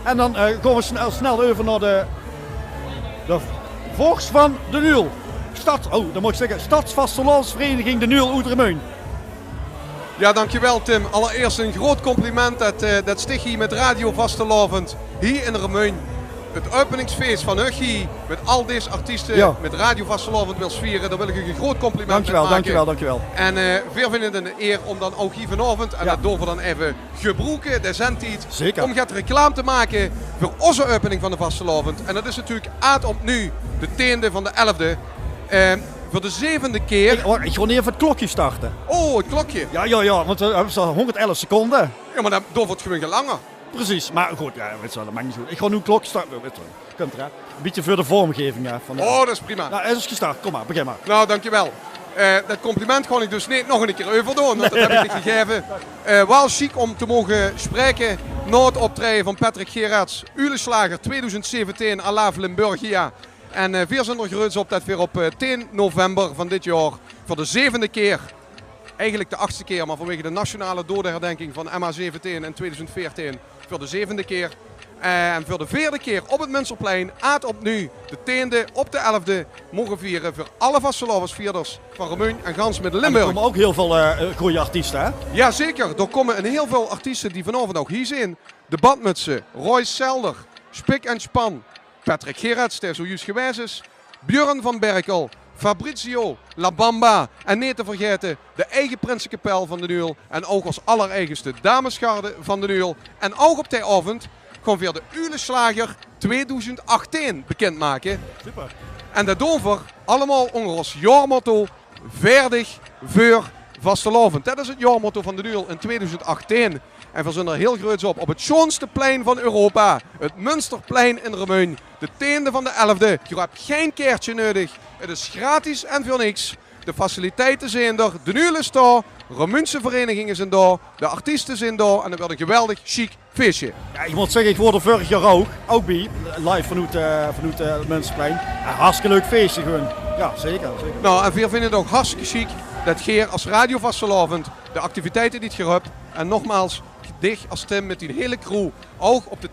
En dan gaan we snel over naar de Vors van de Nuil. Dan moet ik zeggen, Stadsvastelandsvereniging de Nuil Oedermeun. Ja, dankjewel Tim. Allereerst een groot compliment dat stichting met Radio Vastelavond hier in Remeun. Het openingsfeest van Huggie met al deze artiesten met Radio Vastelavond wil vieren. Daar wil ik u een groot compliment mee maken. Dankjewel. En veel vinden het een eer om dan ook hier vanavond, en dat doen we dan even gebroken, de zendtijd, om gaat reclame te maken voor onze opening van de Vastelavond. En dat is natuurlijk nu de 10e van de 11e. Voor de 7e keer. Ik ga even het klokje starten. Oh, het klokje. Ja, want we hebben zo 111 seconden. Ja, maar dan wordt het gewoon langer. Precies, maar goed, dat maakt niet goed. Ik ga nu een klokje starten. Kunt er, hè? Een beetje voor de vormgeving. Oh, dat is prima. Nou, het is gestart. Kom maar, begin maar. Nou, dankjewel. Dat compliment ga ik dus niet nog een keer overdoen, want dat heb ik niet gegeven. Wel chic om te mogen spreken na het optreden van Patrick Gerards, Uleslager 2017 à la Limburgia. En we zijn er groots op dat weer op 10 november van dit jaar voor de 7e keer, eigenlijk de 8e keer, maar vanwege de nationale dodenherdenking van MH17 in 2014 voor de 7e keer. En voor de 4e keer op het Munsterplein, opnieuw de 10e op de 11e, mogen vieren voor alle vastelavondsvierders van Remeun en gans met Limburg. En er komen ook heel veel goede artiesten, hè? Jazeker, er komen heel veel artiesten die vanavond ook hier zijn. De Badmutsen, Roy Selder, Spik en Span, Patrick Gerards, die zo juist geweest is, Björn van Berkel, Fabrizio, La Bamba en niet te vergeten de eigen Prinsenkapel van de Nuil en ook als allereigenste damesgarde van de Nuil. En ook op die avond gaan we de Uleslager 2018 bekendmaken. Super. En dat doen we allemaal onder ons jaarmotto Verdig voor Vastelavond. Dat is het jaarmotto van de Nuil in 2018. En we zijn er heel groot op het schoonste plein van Europa. Het Munsterplein in Remeun. De 10e van de 11e. Je hebt geen kaartje nodig. Het is gratis en voor niks. De faciliteiten zijn er. De Nuil is daar. Remeunse verenigingen zijn daar. De artiesten zijn daar. En het wordt een geweldig chic feestje. Ja, ik moet zeggen, ik word er vorig jaar ook bij. Live vanuit het Munsterplein. Hartstikke leuk feestje gewoon. Ja, zeker. Nou, en we vinden het ook hartstikke chic dat Geer als Radio Vastelavond de activiteiten die het hebt. En nogmaals, dicht als Tim met die hele crew ook op de